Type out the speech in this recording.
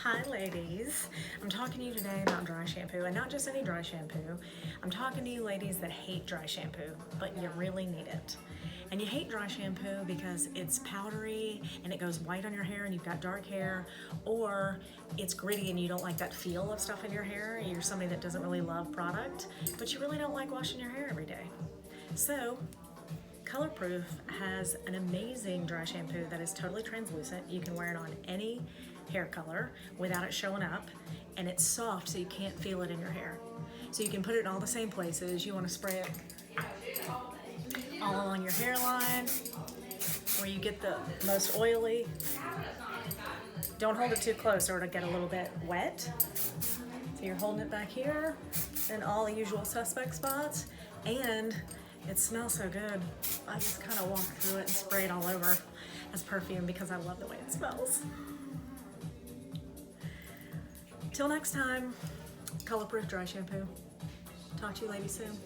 Hi ladies, I'm talking to you today about dry shampoo, and not just any dry shampoo. I'm talking to you ladies that hate dry shampoo, but you really need it. And you hate dry shampoo because it's powdery and it goes white on your hair and you've got dark hair, or it's gritty and you don't like that feel of stuff in your hair. You're somebody that doesn't really love product, but you really don't like washing your hair every day. So Colorproof has an amazing dry shampoo that is totally translucent. You can wear it on any hair color without it showing up, and it's soft so you can't feel it in your hair. So you can put it in all the same places. You want to spray it all along your hairline, where you get the most oily. Don't hold it too close or it'll get a little bit wet. So you're holding it back here in all the usual suspect spots, and it smells so good. I just kind of walk through it and spray it all over as perfume because I love the way it smells. Till next time, Colorproof Dry Shampoo. Talk to you ladies soon.